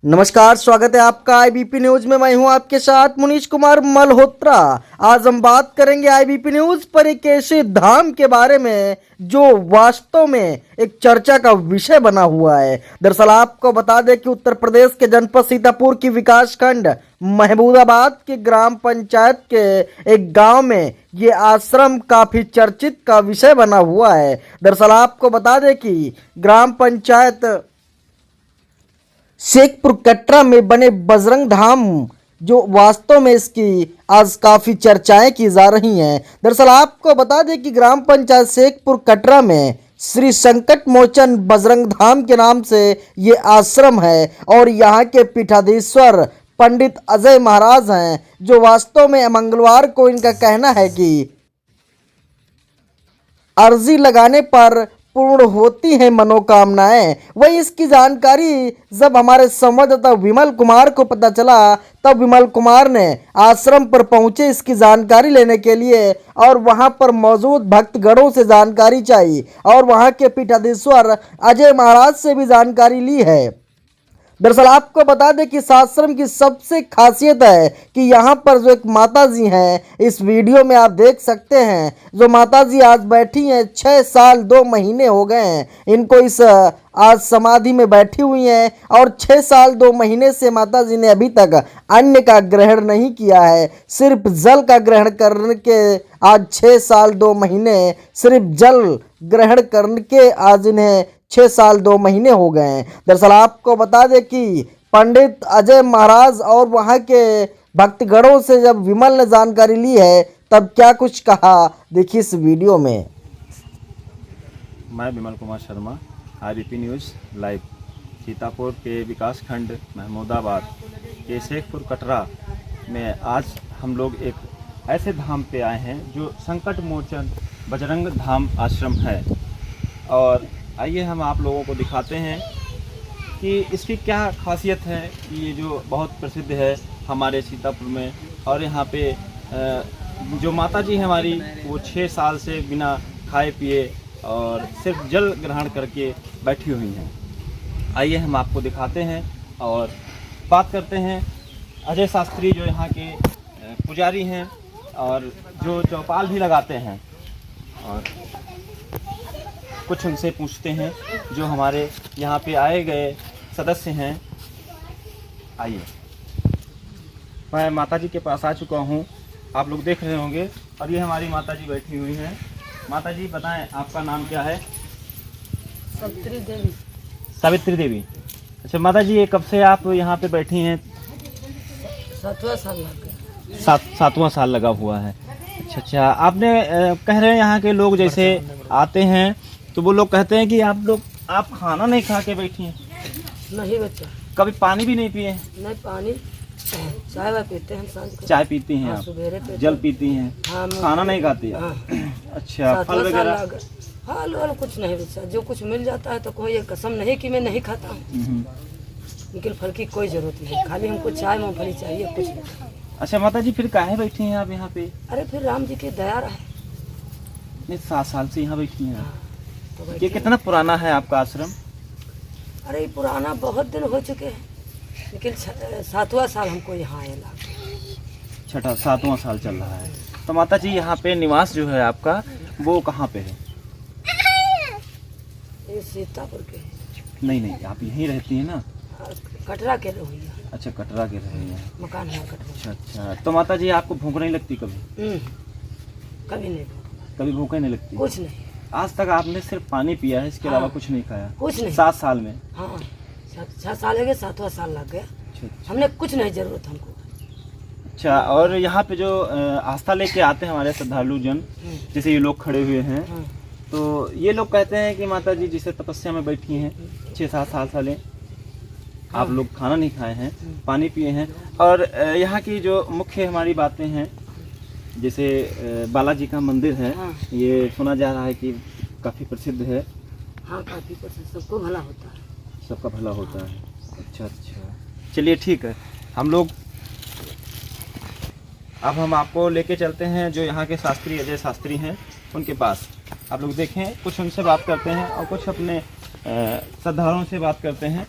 नमस्कार, स्वागत है आपका आईबीपी न्यूज में। मैं हूं आपके साथ मुनीश कुमार मल्होत्रा। आज हम बात करेंगे आईबीपी न्यूज पर एक ऐसे धाम के बारे में जो वास्तव में एक चर्चा का विषय बना हुआ है। दरअसल आपको बता दें कि उत्तर प्रदेश के जनपद सीतापुर की विकास खंड महमूदाबाद के ग्राम पंचायत के एक गांव में ये आश्रम काफी चर्चित का विषय बना हुआ है। दरअसल आपको बता दें कि ग्राम पंचायत शेखपुर कटरा में बने बजरंग धाम जो वास्तव में इसकी आज काफ़ी चर्चाएं की जा रही हैं। दरअसल आपको बता दें कि ग्राम पंचायत शेखपुर कटरा में श्री संकट मोचन बजरंग धाम के नाम से ये आश्रम है और यहाँ के पीठाधीश्वर पंडित अजय महाराज हैं, जो वास्तव में मंगलवार को इनका कहना है कि अर्जी लगाने पर पूर्ण होती हैं मनोकामनाएं। वही इसकी जानकारी जब हमारे संवाददाता विमल कुमार को पता चला, तब विमल कुमार ने आश्रम पर पहुंचे इसकी जानकारी लेने के लिए और वहां पर मौजूद भक्तगणों से जानकारी चाहिए और वहां के पीठाधीश्वर अजय महाराज से भी जानकारी ली है। दरअसल आपको बता दें कि इस आश्रम की सबसे खासियत है कि यहाँ पर जो एक माता जी हैं, इस वीडियो में आप देख सकते हैं, जो माता जी आज बैठी हैं, 6 साल 2 महीने हो गए हैं इनको इस आज समाधि में बैठी हुई हैं और 6 साल 2 महीने से माता जी ने अभी तक अन्न का ग्रहण नहीं किया है, सिर्फ जल का ग्रहण करने के आज 6 साल 2 महीने सिर्फ जल ग्रहण करके आज इन्हें 6 साल 2 महीने हो गए हैं। दरअसल आपको बता दें कि पंडित अजय महाराज और वहाँ के भक्तगणों से जब विमल ने जानकारी ली है तब क्या कुछ कहा, देखिए इस वीडियो में। मैं Vimal Kumar Sharma, IBP news live. Sitapur के विकास खंड महमूदाबाद के शेखपुर कटरा में आज हम लोग एक ऐसे धाम पे आए हैं जो संकट मोचन बजरंग धाम आश्रम है। और आइए हम आप लोगों को दिखाते हैं कि इसकी क्या खासियत है कि ये जो बहुत प्रसिद्ध है हमारे सीतापुर में। और यहाँ पे जो माता जी हमारी वो 6 साल से बिना खाए पिए और सिर्फ जल ग्रहण करके बैठी हुई हैं। आइए हम आपको दिखाते हैं और बात करते हैं अजय शास्त्री जो यहाँ के पुजारी हैं और जो चौपाल भी लगाते हैं, और कुछ उनसे पूछते हैं जो हमारे यहाँ पे आए गए सदस्य हैं। आइए, मैं माता जी के पास आ चुका हूँ, आप लोग देख रहे होंगे, और ये हमारी माता जी बैठी हुई हैं। माता जी बताएं आपका नाम क्या है? सावित्री देवी। सावित्री देवी। अच्छा माता जी, ये कब से आप यहाँ पे बैठी हैं? 7वां साल लग गया। 7वां साल लगा हुआ है। अच्छा, आपने कह रहे हैं यहाँ के लोग जैसे आते हैं तो वो लोग कहते हैं कि आप खाना नहीं खा के बैठी हैं? नहीं बच्चा। कभी पानी भी नहीं पिए? नहीं, पानी चाय वाय पीते हैं, सांझ को चाय पीती हैं आप? सवेरे पीते जल पीती हैं? हाँ, खाना नहीं खाती? हाँ। अच्छा, फल वगैरह? फल वाल कुछ नहीं बच्चा, जो कुछ मिल जाता है तो कोई ये कसम नहीं कि मैं नहीं खाता हूँ, लेकिन फल की कोई जरूरत नहीं, खाली हमको चाय मूंगफली चाहिए, कुछ नहीं। अच्छा माता जी, फिर काहे बैठी हैं आप यहाँ पे? अरे फिर राम जी की दया रहे। नहीं, 7 साल से यहाँ बैठी हैं आप। तो ये कितना पुराना है आपका आश्रम? अरे पुराना बहुत दिन हो चुके हैं, लेकिन 7वां साल हमको यहाँ आएला। 7वां साल चल रहा है। तो माता जी, यहाँ पे निवास जो है आपका वो कहाँ पे है? ये सीतापुर के। नहीं, आप यहीं रहती हैं ना? कटरा के रहिए। अच्छा, कटरा के रहे हैं। मकान है कटरा। अच्छा, तो माता जी आपको भूख नहीं लगती कभी? कभी नहीं। कभी भूख नहीं लगती? कुछ नहीं। आज तक आपने सिर्फ पानी पिया है, इसके अलावा कुछ नहीं खाया? कुछ नहीं। 7 साल में? हाँ, 6 साल हो गए, 7वां साल लग गया। अच्छा। हमने कुछ नहीं जरूरत हमको। अच्छा, और यहाँ पे जो आस्था लेके आते हैं हमारे श्रद्धालु जन, जैसे ये लोग खड़े हुए हैं, तो ये लोग कहते हैं कि माता जी जिसे तपस्या में बैठी हैं 6-7 साल साले, आप लोग खाना नहीं खाए हैं, पानी पिए हैं। और यहाँ की जो मुख्य हमारी बातें हैं, जैसे बालाजी का मंदिर है, ये सुना जा रहा है कि काफ़ी प्रसिद्ध है। हाँ, काफ़ी प्रसिद्ध, सबको भला होता है। सबका भला होता है। अच्छा, चलिए ठीक है, हम लोग अब हम आपको लेके चलते हैं जो यहाँ के शास्त्री अजय शास्त्री हैं उनके पास। आप लोग देखें, कुछ उनसे बात करते हैं और कुछ अपने श्रद्धालुओं से बात करते हैं।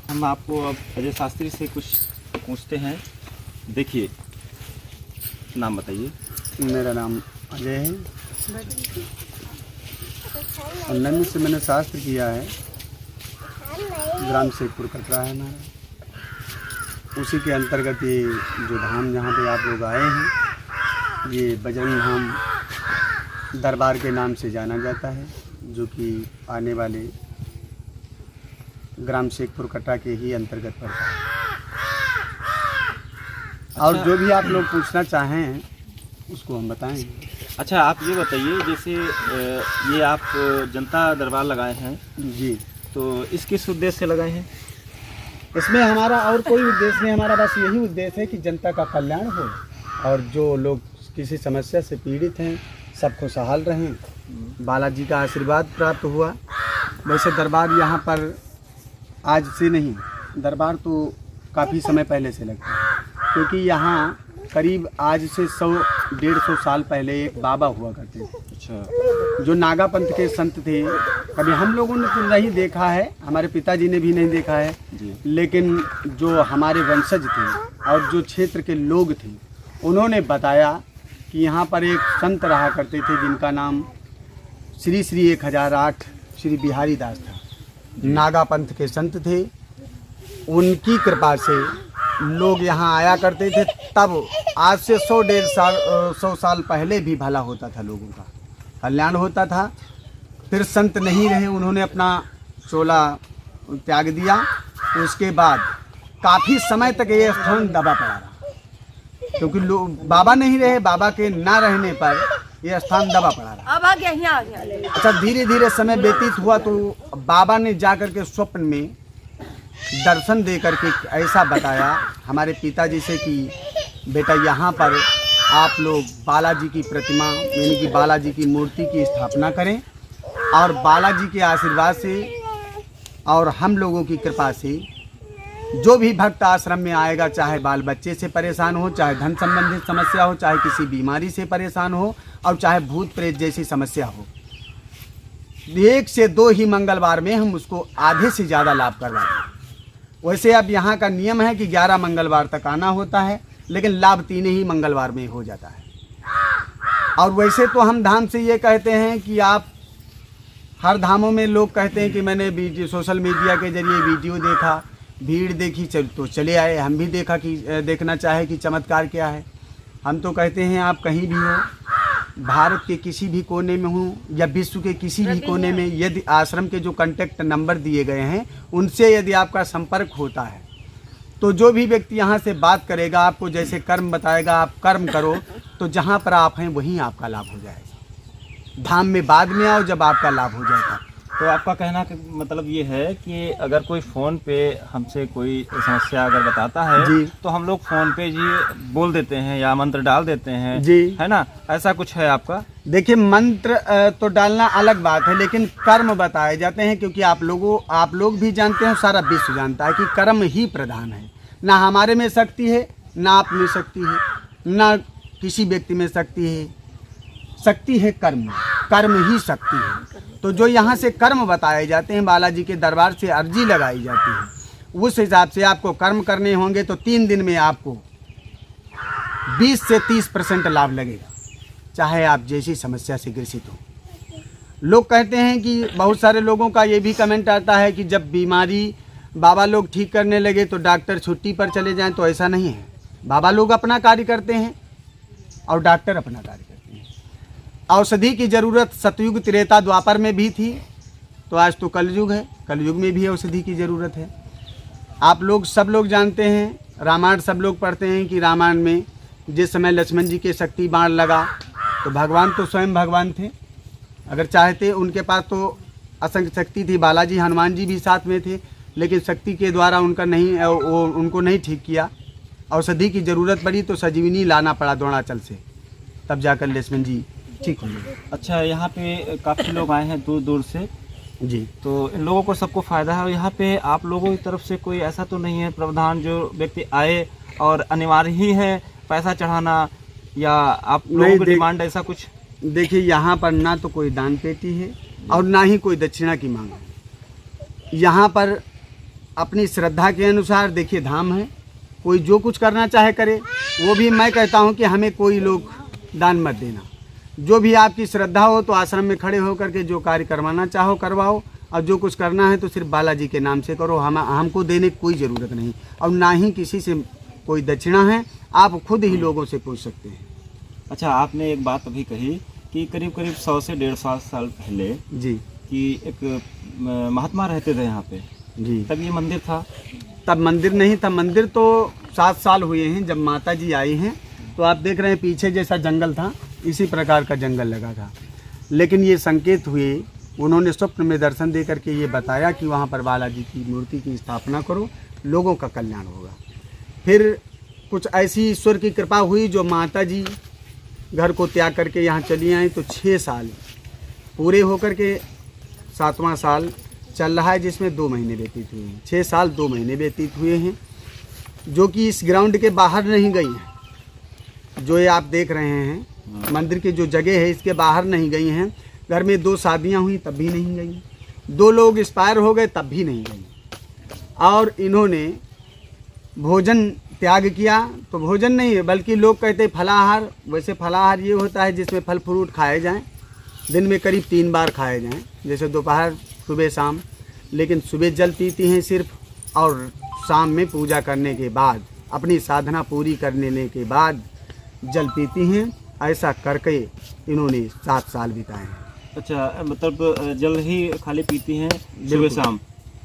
हम आपको अब अजय शास्त्री से कुछ पूछते हैं। देखिए, नाम बताइए। मेरा नाम अजय है। 19 से मैंने शास्त्र किया है। ग्राम शेखपुर कटरा है हमारा। उसी के अंतर्गत ये जो धाम जहाँ पे आप लोग आए हैं, ये बजरंग धाम दरबार के नाम से जाना जाता है, जो कि आने वाले ग्राम शेखपुर कटरा के ही अंतर्गत पड़ता है। और जो भी आप लोग पूछना चाहें उसको हम बताएंगे। अच्छा, आप ये बताइए, जैसे ये आप जनता दरबार लगाए हैं जी, तो इस किस उद्देश्य से लगाए हैं? इसमें हमारा और कोई उद्देश्य नहीं, हमारा बस यही उद्देश्य है कि जनता का कल्याण हो और जो लोग किसी समस्या से पीड़ित हैं सब खुशहाल रहें। बालाजी का आशीर्वाद प्राप्त हुआ। वैसे दरबार यहाँ पर आज से नहीं, दरबार तो काफ़ी समय पहले से लगता है, क्योंकि यहाँ करीब आज से 100-150 साल पहले एक बाबा हुआ करते थे। अच्छा, जो नागा पंथ के संत थे। कभी हम लोगों ने तो नहीं देखा है, हमारे पिताजी ने भी नहीं देखा है जी। लेकिन जो हमारे वंशज थे और जो क्षेत्र के लोग थे, उन्होंने बताया कि यहाँ पर एक संत रहा करते थे जिनका नाम श्री 1008 श्री बिहारी दास था। नागा पंथ के संत थे। उनकी कृपा से लोग यहाँ आया करते थे। तब आज से 100 साल पहले भी भला होता था, लोगों का कल्याण होता था। फिर संत नहीं रहे, उन्होंने अपना चोला त्याग दिया। उसके बाद काफ़ी समय तक ये स्थान दबा पड़ा रहा, क्योंकि लोग बाबा नहीं रहे। बाबा के ना रहने पर यह स्थान दबा पड़ा रहा। अब आ गया, यहाँ आ गया। अच्छा, धीरे धीरे समय व्यतीत हुआ तो बाबा ने जाकर के स्वप्न में दर्शन दे करके ऐसा बताया हमारे पिताजी से कि बेटा यहाँ पर आप लोग बालाजी की प्रतिमा यानी कि बालाजी की मूर्ति की स्थापना करें और बालाजी के आशीर्वाद से और हम लोगों की कृपा से जो भी भक्त आश्रम में आएगा, चाहे बाल बच्चे से परेशान हो, चाहे धन संबंधित समस्या हो, चाहे किसी बीमारी से परेशान हो और चाहे भूत प्रेत जैसी समस्या हो, 1 से 2 ही मंगलवार में हम उसको आधे से ज़्यादा लाभ करवाते हैं। वैसे अब यहाँ का नियम है कि 11 मंगलवार तक आना होता है, लेकिन लाभ 3 ही मंगलवार में हो जाता है। और वैसे तो हम धाम से ये कहते हैं कि आप हर धामों में लोग कहते हैं कि मैंने सोशल मीडिया के जरिए वीडियो देखा, भीड़ देखी, तो चले आए। हम भी देखना चाहे कि चमत्कार क्या है। हम तो कहते हैं आप कहीं भी हो, भारत के किसी भी कोने में हो या विश्व के किसी भी कोने में, यदि आश्रम के जो कांटेक्ट नंबर दिए गए हैं उनसे यदि आपका संपर्क होता है तो जो भी व्यक्ति यहाँ से बात करेगा, आपको जैसे कर्म बताएगा, आप कर्म करो तो जहाँ पर आप हैं वहीं आपका लाभ हो जाएगा। धाम में बाद में आओ जब आपका लाभ हो जाएगा। तो आपका कहना का मतलब ये है कि अगर कोई फ़ोन पे हमसे कोई समस्या अगर बताता है जी, तो हम लोग फ़ोन पे जी बोल देते हैं या मंत्र डाल देते हैं जी, है ना? ऐसा कुछ है आपका? देखिए, मंत्र तो डालना अलग बात है, लेकिन कर्म बताए जाते हैं, क्योंकि आप लोग भी जानते हैं, सारा विश्व जानता है कि कर्म ही प्रधान है। ना हमारे में शक्ति है, ना आप में शक्ति है, ना किसी व्यक्ति में शक्ति है। शक्ति है कर्म, कर्म ही शक्ति है। तो जो यहाँ से कर्म बताए जाते हैं, बालाजी के दरबार से अर्जी लगाई जाती है, उस हिसाब से आपको कर्म करने होंगे तो 3 दिन में आपको 20 से 30% लाभ लगेगा, चाहे आप जैसी समस्या से ग्रसित हो। लोग कहते हैं कि बहुत सारे लोगों का ये भी कमेंट आता है कि जब बीमारी बाबा लोग ठीक करने लगे तो डॉक्टर छुट्टी पर चले जाएं, तो ऐसा नहीं है। बाबा लोग अपना कार्य करते हैं और डॉक्टर अपना कार्य करते हैं। औषधि की ज़रूरत सतयुग, त्रेता, द्वापर में भी थी, तो आज तो कलयुग है, कलयुग में भी औषधि की ज़रूरत है। आप लोग सब लोग जानते हैं, रामायण सब लोग पढ़ते हैं कि रामायण में जिस समय लक्ष्मण जी के शक्ति बाण लगा तो भगवान तो स्वयं भगवान थे, अगर चाहते उनके पास तो असंख्य शक्ति थी। बालाजी हनुमान जी भी साथ में थे, लेकिन शक्ति के द्वारा उनको नहीं ठीक किया। औषधि की ज़रूरत पड़ी तो संजीवनी लाना पड़ा द्रोणाचल से, तब जाकर लक्ष्मण जी ठीक हो गए। अच्छा, यहाँ पे काफ़ी लोग आए हैं दूर दूर से जी, तो इन लोगों को सबको फ़ायदा है। और यहाँ पे आप लोगों की तरफ से कोई ऐसा तो नहीं है प्रावधान जो व्यक्ति आए और अनिवार्य ही है पैसा चढ़ाना, या आप लोगों की डिमांड ऐसा कुछ? देखिए, यहाँ पर ना तो कोई दान पेटी है और ना ही कोई दक्षिणा की मांग है। यहाँ पर अपनी श्रद्धा के अनुसार देखिए धाम है, कोई जो कुछ करना चाहे करे। वो भी मैं कहता हूँ कि हमें कोई लोग दान मत देना, जो भी आपकी श्रद्धा हो तो आश्रम में खड़े होकर के जो कार्य करवाना चाहो करवाओ, और जो कुछ करना है तो सिर्फ बालाजी के नाम से करो। हमको देने की कोई ज़रूरत नहीं, और ना ही किसी से कोई दक्षिणा है, आप खुद ही लोगों से पूछ सकते हैं। अच्छा, आपने एक बात अभी कही कि करीब करीब 100 से 150 साल पहले जी कि एक महात्मा रहते थे यहाँ पे, जी। तब ये मंदिर था? तब मंदिर नहीं था, मंदिर तो 7 साल हुए हैं जब माता जी आई हैं। तो आप देख रहे हैं पीछे जैसा जंगल था, इसी प्रकार का जंगल लगा था। लेकिन ये संकेत हुए, उन्होंने स्वप्न में दर्शन दे करके ये बताया कि वहाँ पर बालाजी की मूर्ति की स्थापना करो, लोगों का कल्याण होगा। फिर कुछ ऐसी ईश्वर की कृपा हुई, जो माता जी घर को त्याग करके यहाँ चली आई। तो 6 साल पूरे होकर के 7वां साल चल रहा है, जिसमें 2 महीने व्यतीत हुए हैं। 6 साल 2 महीने व्यतीत हुए हैं, जो कि इस ग्राउंड के बाहर नहीं गई हैं। जो ये आप देख रहे हैं मंदिर की जो जगह है, इसके बाहर नहीं गई हैं। घर में 2 शादियाँ हुई तब भी नहीं गई, 2 लोग एक्सपायर हो गए तब भी नहीं गई। और इन्होंने भोजन त्याग किया, तो भोजन नहीं है बल्कि लोग कहते फलाहार। वैसे फलाहार ये होता है जिसमें फल फ्रूट खाए जाएं, दिन में करीब 3 बार खाए जाएं, जैसे दोपहर, सुबह, शाम। लेकिन सुबह जल पीती हैं सिर्फ, और शाम में पूजा करने के बाद, अपनी साधना पूरी करने के बाद जल पीती हैं। ऐसा करके इन्होंने 7 साल बिताए हैं। अच्छा, मतलब जल ही खाली पीती हैं सुबह बिल्कुल। शाम?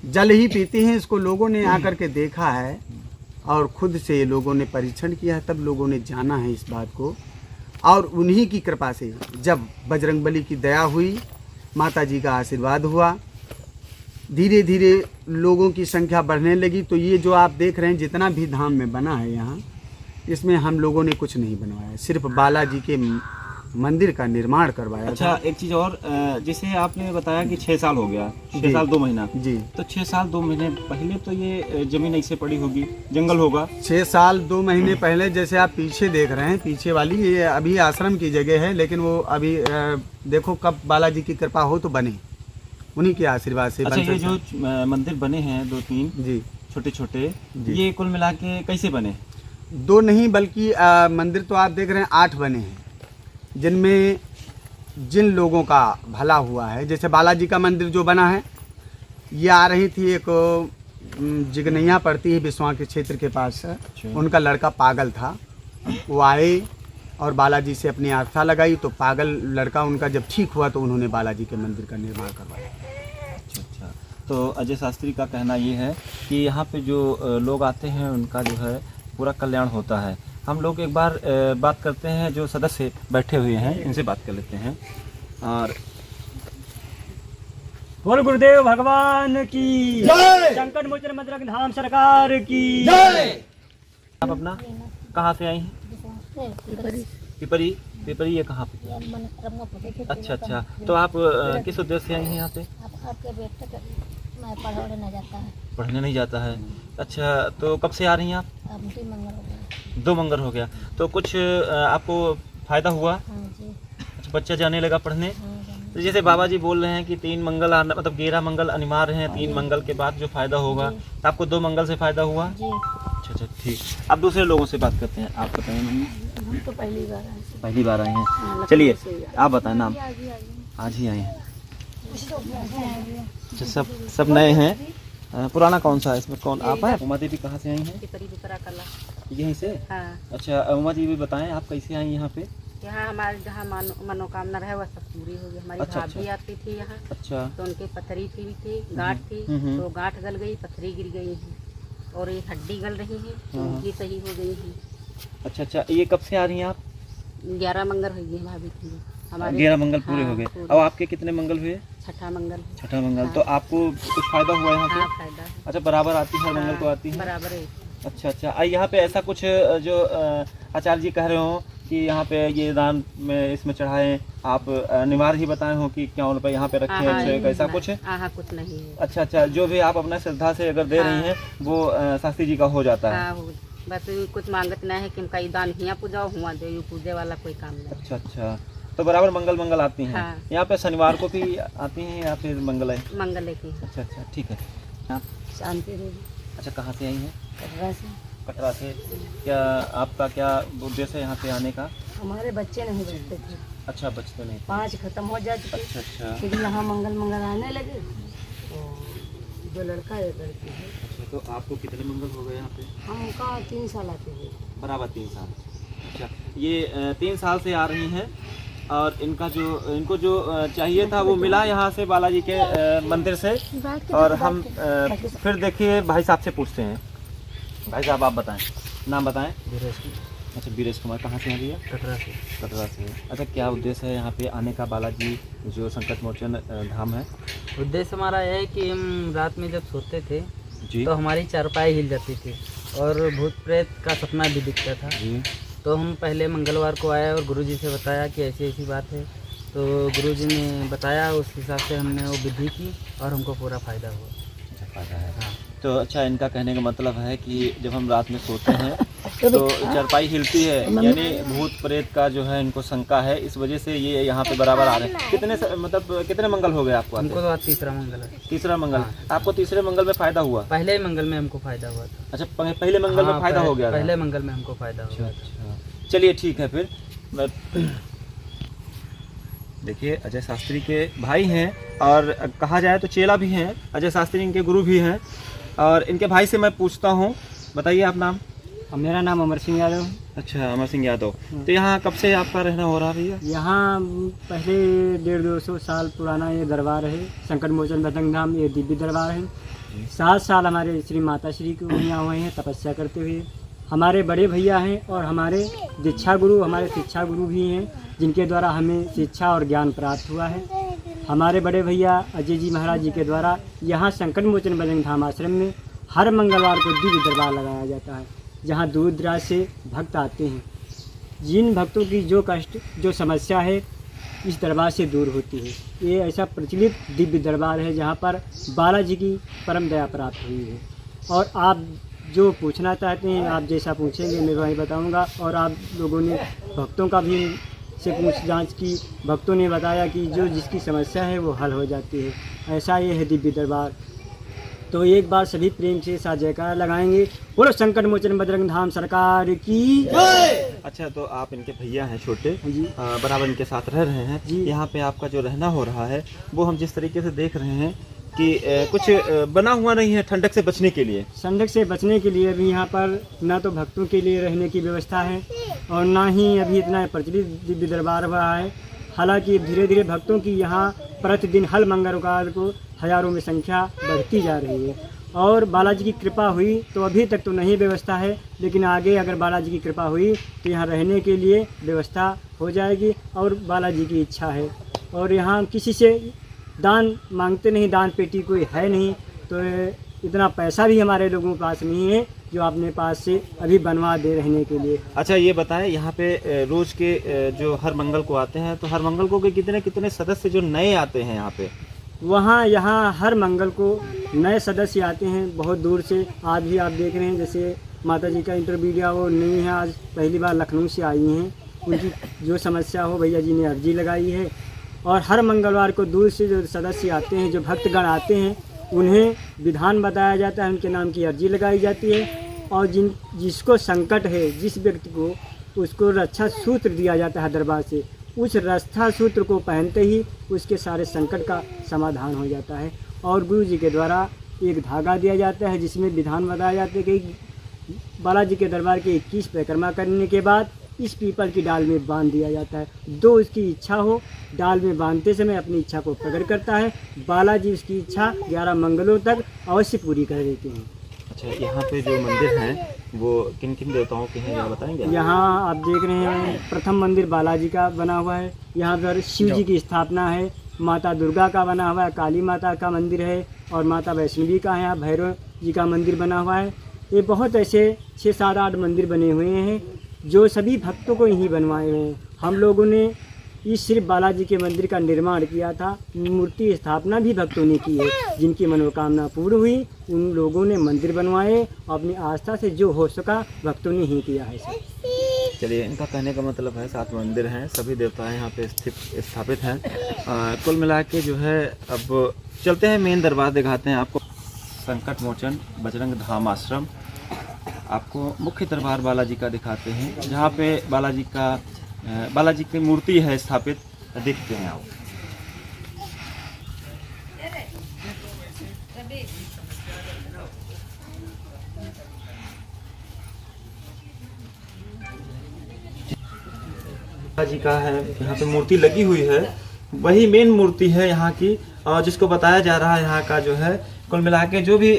जल ही पीती हैं। इसको लोगों ने आकर के देखा है और खुद से लोगों ने परीक्षण किया है, तब लोगों ने जाना है इस बात को। और उन्हीं की कृपा से जब बजरंगबली की दया हुई, माता जी का आशीर्वाद हुआ, धीरे धीरे लोगों की संख्या बढ़ने लगी। तो ये जो आप देख रहे हैं जितना भी धाम में बना है यहाँ, इसमें हम लोगों ने कुछ नहीं बनवाया, सिर्फ बालाजी के मंदिर का निर्माण करवाया। अच्छा, एक चीज़ और, जैसे आपने बताया कि 6 साल हो गया, 6 साल 2 महीना जी। तो 6 साल 2 महीने पहले तो ये जमीन ऐसे पड़ी होगी, जंगल होगा? 6 साल 2 महीने पहले, जैसे आप पीछे देख रहे हैं, पीछे वाली ये अभी आश्रम की जगह है। लेकिन वो अभी देखो कब बालाजी की कृपा हो तो बने, उन्हीं के आशीर्वाद से। अच्छा, ये जो मंदिर बने हैं 2-3 जी छोटे छोटे, जी। ये कुल मिला के कैसे बने? 2 नहीं बल्कि मंदिर तो आप देख रहे हैं 8 बने हैं, जिनमें जिन लोगों का भला हुआ है। जैसे बालाजी का मंदिर जो बना है, ये आ रही थी एक जिगनैया पड़ती है बिस्वा के क्षेत्र के पास, उनका लड़का पागल था। वो आए और बालाजी से अपनी आस्था लगाई, तो पागल लड़का उनका जब ठीक हुआ तो उन्होंने बालाजी के मंदिर का निर्माण करवाया। अच्छा, तो अजय शास्त्री का कहना ये है कि यहाँ पे जो लोग आते हैं उनका जो है पूरा कल्याण होता है। हम लोग एक बार बात करते हैं, जो सदस्य बैठे हुए हैं इनसे बात कर लेते हैं। और बोल गुरुदेव भगवान की जय, संकट मोचन मद्रक धाम सरकार की जय। आप अपना कहाँ से आई हैं? पिपरी। पिपरी ये कहाँ पे? अच्छा अच्छा, तो आप किस उद्देश्य से आई हैं यहाँ पे? आपके बेटे का मैं पढ़ने नहीं जाता है। पढ़ने नहीं जाता है? अच्छा, तो कब से आ रही हैं आप? अब 2 मंगल हो गया। 2 मंगल हो गया, तो कुछ आपको फ़ायदा हुआ? हाँ जी। अच्छा, बच्चा जाने लगा पढ़ने? हाँ जी। तो जैसे बाबा जी बोल रहे हैं कि 3 मंगल आना, मतलब 11 मंगल अनिवार्य हैं, 3 मंगल के बाद जो फ़ायदा होगा, तो आपको 2 मंगल से फ़ायदा हुआ? जी। अच्छा अच्छा, ठीक। अब दूसरे लोगों से बात करते हैं। आप बताएं मम्मी। हम तो पहली बार आए। पहली बार आए हैं? हाँ, चलिए लखनऊ से आप बताएं नाम। आज ही आए हैं? अच्छा, सब नए हैं। पुराना कौन सा है इसमें? कौन आप हैं? उमा देवी कहाँ से आई हैं? पिपरी पिपरा कला। यहीं से? हाँ, अच्छा, उमा जी भी बताएं आप कैसे आई यहाँ पे? यहाँ हमारे जहाँ मनोकामना रहे वह सब पूरी हो गई। हमारी अच्छा, भाभी आती थी यहाँ, अच्छा तो उनके पथरी थी गांठ थी, तो गांठ गल गई, पथरी गिर गई है, और ये हड्डी गल रही है, तो उनकी सही हो गई है। अच्छा अच्छा, ये कब से आ रही हैं आप? 11 मंगल हुई है भाभी की हमारे। 11 मंगल पूरे हाँ, हो गए। पूरे। अब आपके कितने मंगल हुए? 6ठा मंगल। 6ठा मंगल। हाँ। तो आपको कुछ फायदा हुआ यहाँ हाँ, पे? फायदा है। अच्छा, बराबर आती है? हर मंगल को आती है? बराबर है। अच्छा अच्छा, यहाँ पे ऐसा कुछ जो आचार्य जी कह रहे हो कि यहाँ पे ये दान में इसमें चढ़ाएं, आप अनिवार्य ही बताए हो कि क्या रुपये यहाँ पे रखें? अच्छा, ऐसा कुछ है? हाँ, कुछ नहीं है। अच्छा अच्छा, जो भी आप अपना श्रद्धा से अगर दे रही हैं वो शास्त्री जी का हो जाता है? हाँ, बस कुछ मांगत नहीं है कि कई दान हियाँ पूजाओ हुआ दे, पूजे वाला कोई काम नहीं। अच्छा अच्छा, तो बराबर मंगल आती हैं? हाँ। यहाँ पे शनिवार को भी आती हैं या फिर मंगल है? मंगल की। अच्छा अच्छा, ठीक है। आप जानती रही अच्छा, कहाँ से आई हैं? कटरा से। कटरा से। क्या आपका क्या उद्देश्य है यहाँ पे आने का? हमारे बच्चे नहीं बचते थे, अच्छा, बचते नहीं थे। 5 खत्म हो जा चुके। अच्छा अच्छा। फिर यहाँ मंगल आने लगे, तो 2 लड़का 1 लड़की है। अच्छा, तो आपको कितने मंगल हो गए यहाँ पे? हमका 3 साल आते हुए। बराबर 3 साल। अच्छा, ये 3 साल से आ रही हैं और इनको जो चाहिए था वो मिला यहाँ से बालाजी के मंदिर से। और हम फिर देखिए भाई साहब से पूछते हैं। भाई साहब आप बताएं, नाम बताएं। अच्छा, बीरेश कुमार। कहाँ से हैं भैया? कटरा से। कटरा से। अच्छा, क्या उद्देश्य है यहाँ पे आने का? बालाजी जो संकट मोचन धाम है। उद्देश्य हमारा यह है कि हम रात में जब सोते थे जी तो हमारी चारपाई हिल जाती थी और भूत प्रेत का सपना भी दिखता था। जी। तो हम पहले मंगलवार को आए और गुरुजी से बताया कि ऐसी ऐसी बात है। तो गुरुजी ने बताया, उस हिसाब से हमने वो विधि की और हमको पूरा फ़ायदा हुआ। अच्छा, फायदा है। हाँ। तो अच्छा, इनका कहने का मतलब है कि जब हम रात में सोते हैं तो चारपाई हिलती है, यानी भूत प्रेत का जो है इनको शंका है, इस वजह से ये यहाँ पे बराबर आ रहे हैं। कितने मंगल हो गए आपको आते? हमको तो आज तीसरा मंगल है। तीसरा मंगल। आपको तीसरे मंगल में फायदा हुआ? पहले ही मंगल में हमको फ़ायदा हुआ था। अच्छा, पहले मंगल में फायदा हो गया था? पहले मंगल में हमको फ़ायदा हुआ। अच्छा, चलिए ठीक है। फिर देखिए, अजय शास्त्री के भाई हैं और कहा जाए तो चेला भी हैं। अजय शास्त्री इनके गुरु भी हैं और इनके भाई से मैं पूछता हूँ। बताइए आप नाम। मेरा नाम अमर सिंह यादव। अच्छा, अमर सिंह यादव। तो यहाँ कब से आपका रहना हो रहा भैया? यहाँ पहले 150-200 साल पुराना ये दरबार है, संकट मोचन बजरंग धाम। ये दिव्य दरबार है। 7 साल हमारे श्री माता श्री को यहाँ हुए हैं तपस्या करते हुए। हमारे बड़े भैया हैं और हमारे दीक्षा गुरु, हमारे शिक्षा गुरु भी हैं, जिनके द्वारा हमें शिक्षा और ज्ञान प्राप्त हुआ है। हमारे बड़े भैया अजय जी महाराज जी के द्वारा यहाँ संकट मोचन बजरंग धाम आश्रम में हर मंगलवार को दिव्य दरबार लगाया जाता है, जहाँ दूर दराज से भक्त आते हैं। जिन भक्तों की जो कष्ट, जो समस्या है, इस दरबार से दूर होती है। ये ऐसा प्रचलित दिव्य दरबार है जहाँ पर बालाजी की परम दया प्राप्त हुई है। और आप जो पूछना चाहते हैं, आप जैसा पूछेंगे मैं वही बताऊंगा। और आप लोगों ने भक्तों का भी से पूछ जांच की, भक्तों ने बताया कि जो जिसकी समस्या है वो हल हो जाती है। ऐसा ये है दिव्य दरबार। तो एक बार सभी प्रेम से साथ जयकार लगाएंगे, बोलो संकट मोचन बजरंग धाम सरकार की। अच्छा, तो आप इनके भैया हैं छोटे जी। बराबर इनके साथ रह रहे हैं जी। यहाँ पे आपका जो रहना हो रहा है वो हम जिस तरीके से देख रहे हैं कि कुछ बना हुआ नहीं है ठंडक से बचने के लिए। ठंडक से बचने के लिए अभी यहाँ पर ना तो भक्तों के लिए रहने की व्यवस्था है और ना ही अभी इतना प्रचलित दिव्य दरबार हुआ है। हालांकि धीरे धीरे भक्तों की यहाँ प्रतिदिन हर मंगलवार को हजारों में संख्या बढ़ती जा रही है। और बालाजी की कृपा हुई तो अभी तक तो नहीं व्यवस्था है, लेकिन आगे अगर बालाजी की कृपा हुई तो यहाँ रहने के लिए व्यवस्था हो जाएगी और बालाजी की इच्छा है। और यहाँ किसी से दान मांगते नहीं, दान पेटी कोई है नहीं, तो इतना पैसा भी हमारे लोगों के पास नहीं है जो अपने पास से अभी बनवा दे रहने के लिए। अच्छा, ये बताएं, यहाँ पे रोज के जो हर मंगल को आते हैं तो हर मंगल को के कितने सदस्य जो नए आते हैं यहाँ पे? यहाँ हर मंगल को नए सदस्य आते हैं बहुत दूर से। आज भी आप देख रहे हैं, जैसे माता जी का इंटरव्यू लिया, वो नहीं है, आज पहली बार लखनऊ से आई हैं। उनकी जो समस्या हो भैया जी ने अर्जी लगाई है। और हर मंगलवार को दूर से जो सदस्य आते हैं, जो भक्तगण आते हैं, उन्हें विधान बताया जाता है, उनके नाम की अर्जी लगाई जाती है। और जिसको संकट है, जिस व्यक्ति को, उसको रक्षा सूत्र दिया जाता है दरबार से। उस रक्षा सूत्र को पहनते ही उसके सारे संकट का समाधान हो जाता है। और गुरु जी के द्वारा एक धागा दिया जाता है जिसमें विधान बताया जाता है कि बालाजी के दरबार के 21 परिक्रमा करने के बाद इस पीपल की डाल में बांध दिया जाता है। जो उसकी इच्छा हो, डाल में बांधते समय अपनी इच्छा को प्रकट करता है। बालाजी उसकी इच्छा 11 मंगलों तक अवश्य पूरी कर देते हैं। अच्छा, यहाँ पे जो मंदिर हैं वो किन किन देवताओं के हैं, यहाँ बताएंगे? यहाँ आप देख रहे हैं, प्रथम मंदिर बालाजी का बना हुआ है। यहाँ पर शिव जी की स्थापना है, माता दुर्गा का बना हुआ है, काली माता का मंदिर है और माता वैष्णवी का है। यहाँ भैरव जी का मंदिर बना हुआ है। ये बहुत ऐसे 6-7-8 मंदिर बने हुए हैं जो सभी भक्तों को यहीं बनवाए हुए हैं। हम लोगों ने इस सिर्फ बालाजी के मंदिर का निर्माण किया था, मूर्ति स्थापना भी भक्तों ने की है। जिनकी मनोकामना पूर्ण हुई उन लोगों ने मंदिर बनवाए, अपनी आस्था से जो हो सका भक्तों ने ही किया है सब। चलिए, इनका कहने का मतलब है 7 मंदिर हैं, सभी देवताएं यहाँ पे स्थापित हैं। कुल मिला के जो है, अब चलते हैं मेन दरबार दिखाते हैं आपको। संकट मोचन बजरंग धाम आश्रम। आपको मुख्य दरबार बालाजी का दिखाते हैं, जहाँ पे बालाजी की मूर्ति है स्थापित। देखते हैं आप। जी का है, यहाँ पे मूर्ति लगी हुई है, वही मेन मूर्ति है यहाँ की, और जिसको बताया जा रहा है यहाँ का जो है कुल मिला के जो भी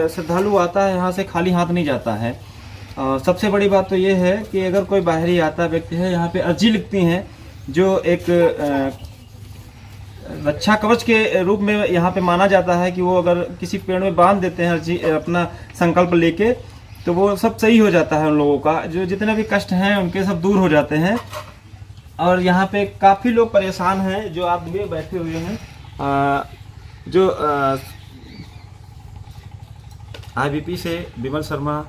श्रद्धालु आता है यहाँ से खाली हाथ नहीं जाता है। सबसे बड़ी बात तो ये है कि अगर कोई बाहरी आता व्यक्ति है, यहाँ पे अर्जी लिखती हैं, जो एक रक्षा कवच के रूप में यहाँ पे माना जाता है कि वो अगर किसी पेड़ में बांध देते हैं अर्जी अपना संकल्प लेके, तो वो सब सही हो जाता है। उन लोगों का जो जितने भी कष्ट हैं उनके सब दूर हो जाते हैं। और यहाँ पे काफ़ी लोग परेशान हैं, जो आप भी बैठे हुए हैं, जो IBP से विमल शर्मा